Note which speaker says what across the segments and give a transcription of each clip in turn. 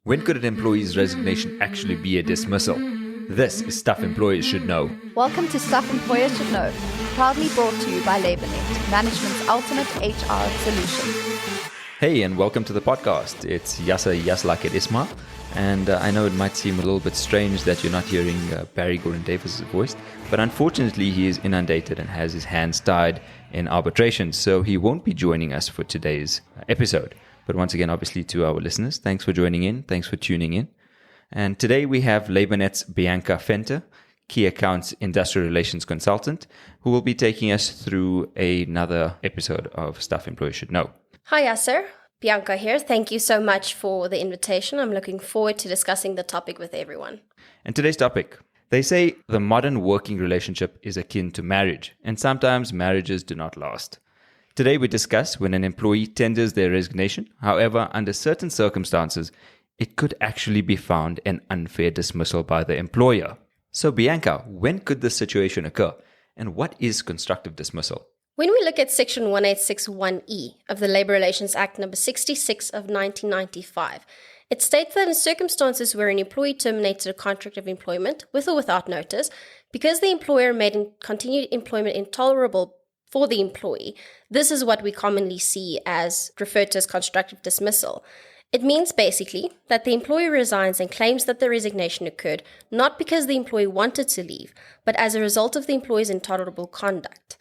Speaker 1: When could an employee's resignation actually be a dismissal? This is Stuff Employers Should Know.
Speaker 2: Welcome to Stuff Employers Should Know, proudly brought to you by LabourNet, management's ultimate HR solution.
Speaker 1: Hey, and welcome to the podcast. It's Yasa Yaslak at Isma, and I know it might seem a little bit strange that you're not hearing Barry Gordon Davis' voice, but unfortunately he is inundated and has his hands tied in arbitration, so he won't be joining us for today's episode. But once again, obviously to our listeners, thanks for joining in, thanks for tuning in. And today we have LabourNet's Bianca Venter, Key Accounts Industrial Relations Consultant, who will be taking us through another episode of Stuff Employers Should Know.
Speaker 3: Hi, Yasser. Bianca here. Thank you so much for the invitation. I'm looking forward to discussing the topic with everyone.
Speaker 1: And today's topic, they say the modern working relationship is akin to marriage, and sometimes marriages do not last. Today we discuss when an employee tenders their resignation. However, under certain circumstances, it could actually be found an unfair dismissal by the employer. So Bianca, when could this situation occur? And what is constructive dismissal?
Speaker 3: When we look at Section 1861E of the Labour Relations Act number 66 of 1995, it states that in circumstances where an employee terminated a contract of employment with or without notice, because the employer made continued employment intolerable for the employee, this is what we commonly see as referred to as constructive dismissal. It means basically that the employee resigns and claims that the resignation occurred not because the employee wanted to leave, but as a result of the employee's intolerable conduct.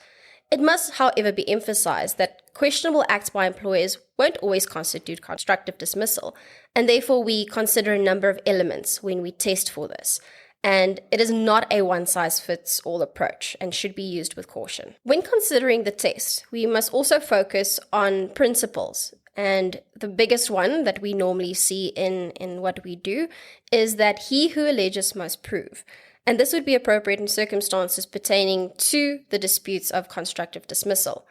Speaker 3: It must, however, be emphasized that questionable acts by employers won't always constitute constructive dismissal, and therefore we consider a number of elements when we test for this. And it is not a one-size-fits-all approach and should be used with caution. When considering the test, we must also focus on principles. And the biggest one that we normally see in what we do is that he who alleges must prove. And this would be appropriate in circumstances pertaining to the disputes of constructive dismissal.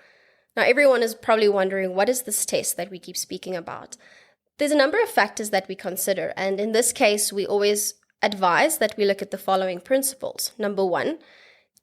Speaker 3: Now, everyone is probably wondering, what is this test that we keep speaking about? There's a number of factors that we consider, and in this case, we always advise that we look at the following principles. Number one,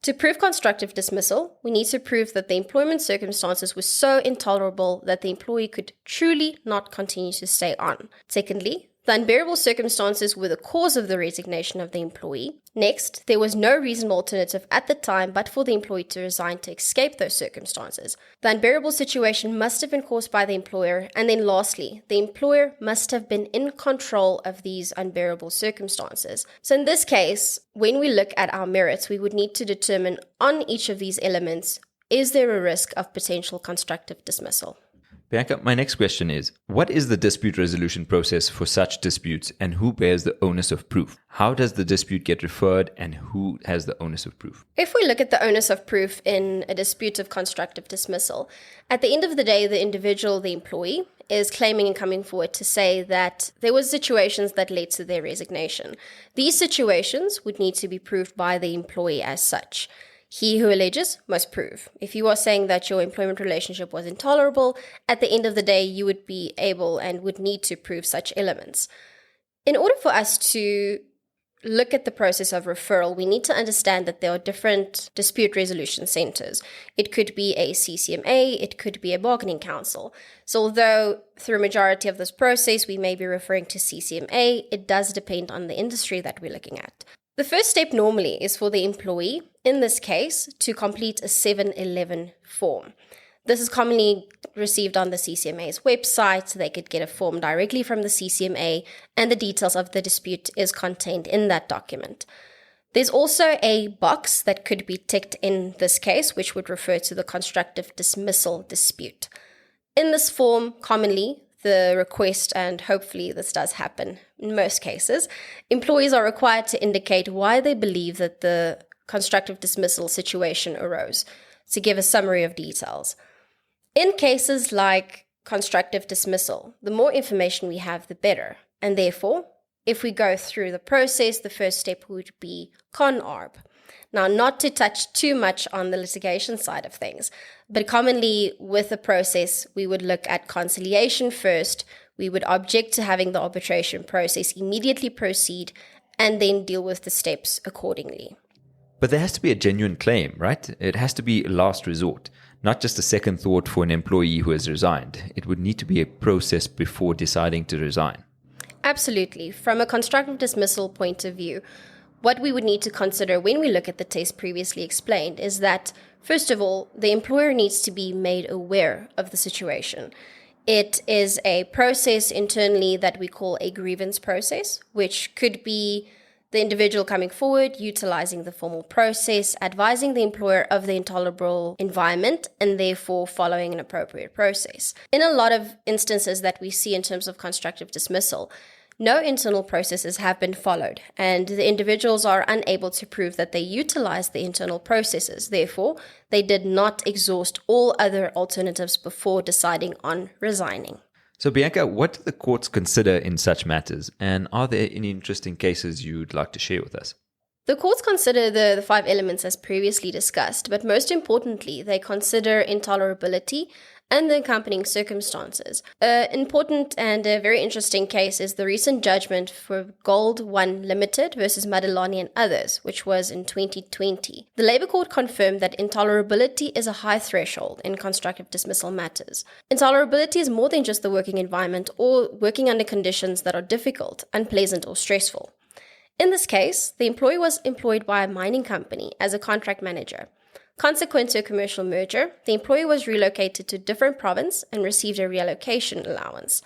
Speaker 3: to prove constructive dismissal, we need to prove that the employment circumstances were so intolerable that the employee could truly not continue to stay on. Secondly, the unbearable circumstances were the cause of the resignation of the employee. Next, there was no reasonable alternative at the time but for the employee to resign to escape those circumstances. The unbearable situation must have been caused by the employer. And then lastly, the employer must have been in control of these unbearable circumstances. So in this case, when we look at our merits, we would need to determine on each of these elements, is there a risk of potential constructive dismissal?
Speaker 1: Bianca, my next question is, what is the dispute resolution process for such disputes and who bears the onus of proof? How does the dispute get referred and who has the onus of proof?
Speaker 3: If we look at the onus of proof in a dispute of constructive dismissal, at the end of the day, the individual, the employee, is claiming and coming forward to say that there were situations that led to their resignation. These situations would need to be proved by the employee as such. He who alleges must prove. If you are saying that your employment relationship was intolerable, at the end of the day, you would be able and would need to prove such elements. In order for us to look at the process of referral, we need to understand that there are different dispute resolution centers. It could be a CCMA, it could be a bargaining council. So although through a majority of this process, we may be referring to CCMA, it does depend on the industry that we're looking at. The first step normally is for the employee, in this case, to complete a 711 form. This is commonly received on the CCMA's website. They could get a form directly from the CCMA, and the details of the dispute is contained in that document. There's also a box that could be ticked in this case, which would refer to the constructive dismissal dispute. In this form, commonly, the request, and hopefully this does happen in most cases, employees are required to indicate why they believe that the constructive dismissal situation arose, to give a summary of details. In cases like constructive dismissal, the more information we have, the better. And therefore, if we go through the process, the first step would be con-arb. Now, not to touch too much on the litigation side of things, but commonly with the process, we would look at conciliation first. We would object to having the arbitration process immediately proceed and then deal with the steps accordingly.
Speaker 1: But there has to be a genuine claim, right? It has to be a last resort, not just a second thought for an employee who has resigned. It would need to be a process before deciding to resign.
Speaker 3: Absolutely. From a constructive dismissal point of view, what we would need to consider when we look at the test previously explained is that, first of all, the employer needs to be made aware of the situation. It is a process internally that we call a grievance process, which could be the individual coming forward, utilizing the formal process, advising the employer of the intolerable environment, and therefore following an appropriate process. In a lot of instances that we see in terms of constructive dismissal, no internal processes have been followed, and the individuals are unable to prove that they utilized the internal processes. Therefore, they did not exhaust all other alternatives before deciding on resigning.
Speaker 1: So, Bianca, what do the courts consider in such matters, and are there any interesting cases you'd like to share with us?
Speaker 3: The courts consider the 5 elements as previously discussed, but most importantly, they consider intolerability and the accompanying circumstances. An important and a very interesting case is the recent judgment for Gold One Limited versus Madalani and others, which was in 2020. The Labour Court confirmed that intolerability is a high threshold in constructive dismissal matters. Intolerability is more than just the working environment or working under conditions that are difficult, unpleasant, or stressful. In this case, the employee was employed by a mining company as a contract manager. Consequent to a commercial merger, the employee was relocated to a different province and received a reallocation allowance.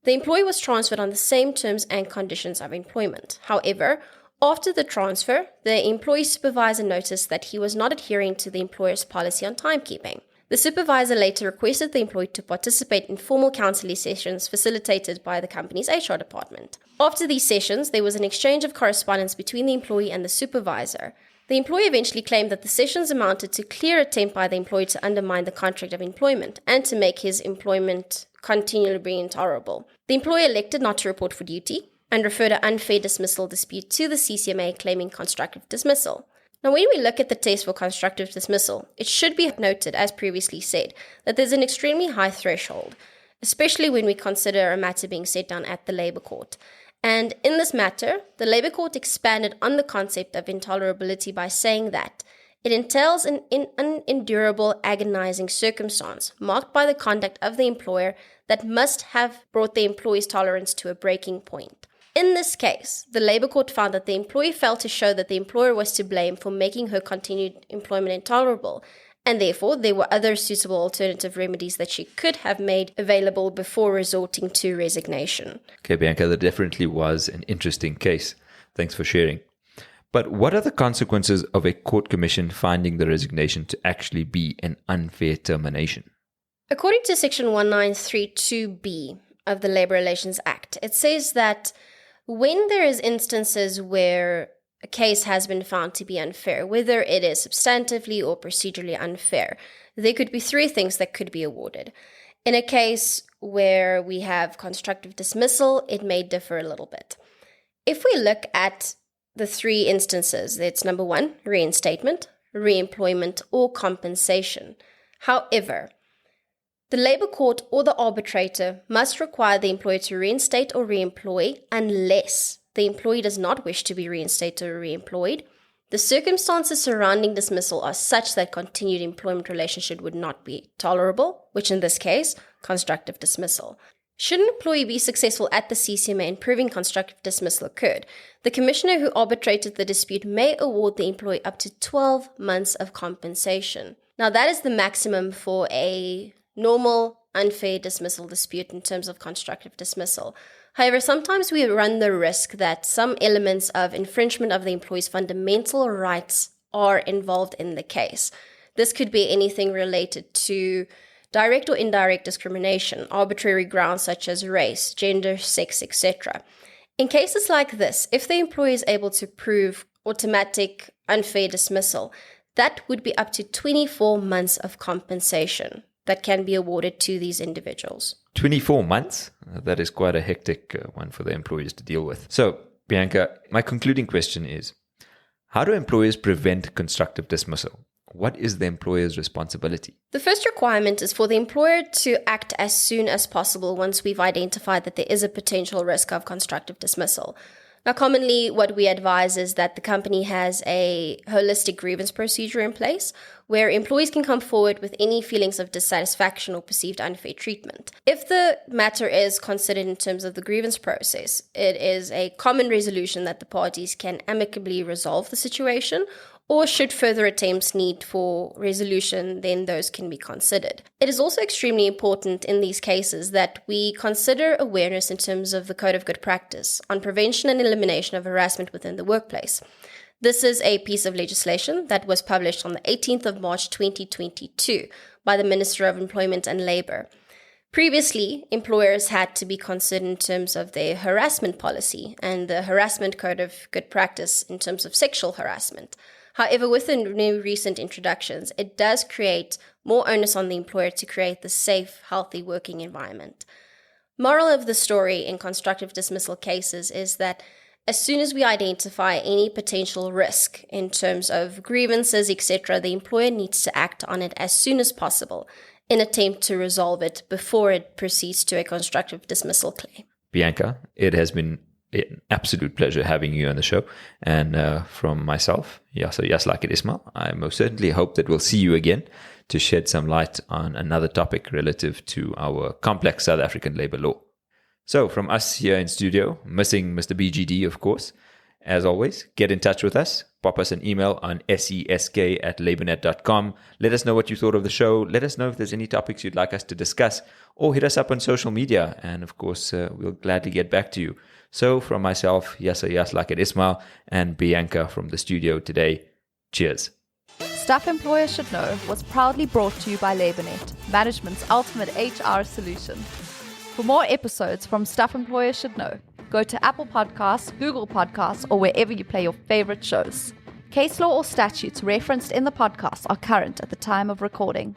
Speaker 3: The employee was transferred on the same terms and conditions of employment. However, after the transfer, the employee supervisor noticed that he was not adhering to the employer's policy on timekeeping. The supervisor later requested the employee to participate in formal counseling sessions facilitated by the company's HR department. After these sessions, there was an exchange of correspondence between the employee and the supervisor. The employee eventually claimed that the sessions amounted to clear attempt by the employee to undermine the contract of employment and to make his employment continually intolerable. The employee elected not to report for duty and referred an unfair dismissal dispute to the CCMA claiming constructive dismissal. Now, when we look at the test for constructive dismissal, it should be noted, as previously said, that there's an extremely high threshold, especially when we consider a matter being set down at the Labour Court. And in this matter, the Labour Court expanded on the concept of intolerability by saying that it entails an unendurable, agonizing circumstance marked by the conduct of the employer that must have brought the employee's tolerance to a breaking point. In this case, the Labour Court found that the employee failed to show that the employer was to blame for making her continued employment intolerable, and therefore there were other suitable alternative remedies that she could have made available before resorting to resignation.
Speaker 1: Okay, Bianca, that definitely was an interesting case. Thanks for sharing. But what are the consequences of a court commission finding the resignation to actually be an unfair termination?
Speaker 3: According to Section 1932B of the Labour Relations Act, it says that when there is instances where a case has been found to be unfair, whether it is substantively or procedurally unfair, there could be 3 things that could be awarded. In a case where we have constructive dismissal, it may differ a little bit. If we look at the 3 instances, it's number 1, reinstatement, reemployment, or compensation. However, the Labour Court or the arbitrator must require the employer to reinstate or reemploy unless the employee does not wish to be reinstated or reemployed. The circumstances surrounding dismissal are such that continued employment relationship would not be tolerable, which in this case, constructive dismissal. Should an employee be successful at the CCMA in proving constructive dismissal occurred, the commissioner who arbitrated the dispute may award the employee up to 12 months of compensation. Now, that is the maximum for a normal, unfair dismissal dispute in terms of constructive dismissal. However, sometimes we run the risk that some elements of infringement of the employee's fundamental rights are involved in the case. This could be anything related to direct or indirect discrimination, arbitrary grounds such as race, gender, sex, etc. In cases like this, if the employee is able to prove automatic unfair dismissal, that would be up to 24 months of compensation that can be awarded to these individuals.
Speaker 1: 24 months? That is quite a hectic one for the employees to deal with. So, Bianca, my concluding question is, how do employers prevent constructive dismissal? What is the employer's responsibility?
Speaker 3: The first requirement is for the employer to act as soon as possible once we've identified that there is a potential risk of constructive dismissal. Now, commonly what we advise is that the company has a holistic grievance procedure in place where employees can come forward with any feelings of dissatisfaction or perceived unfair treatment. If the matter is considered in terms of the grievance process, it is a common resolution that the parties can amicably resolve the situation, or should further attempts need for resolution, then those can be considered. It is also extremely important in these cases that we consider awareness in terms of the Code of Good Practice on prevention and elimination of harassment within the workplace. This is a piece of legislation that was published on the 18th of March 2022 by the Minister of Employment and Labour. Previously, employers had to be considered in terms of their harassment policy and the Harassment Code of Good Practice in terms of sexual harassment. However, with the new recent introductions, it does create more onus on the employer to create the safe, healthy working environment. Moral of the story in constructive dismissal cases is that as soon as we identify any potential risk in terms of grievances, etc., the employer needs to act on it as soon as possible in attempt to resolve it before it proceeds to a constructive dismissal claim.
Speaker 1: Bianca, it has been an absolute pleasure having you on the show. And from myself, Yaslak Ismail, I most certainly hope that we'll see you again to shed some light on another topic relative to our complex South African labor law. So from us here in studio, missing Mr. BGD, of course, as always, get in touch with us. Pop us an email on sesk@labornet.com. Let us know what you thought of the show. Let us know if there's any topics you'd like us to discuss, or hit us up on social media. And of course, we'll gladly get back to you. So from myself, Yaslak Ismail, and Bianca from the studio today, cheers.
Speaker 2: Stuff Employers Should Know was proudly brought to you by LaborNet, management's ultimate HR solution. For more episodes from Stuff Employers Should Know, go to Apple Podcasts, Google Podcasts, or wherever you play your favorite shows. Case law or statutes referenced in the podcast are current at the time of recording.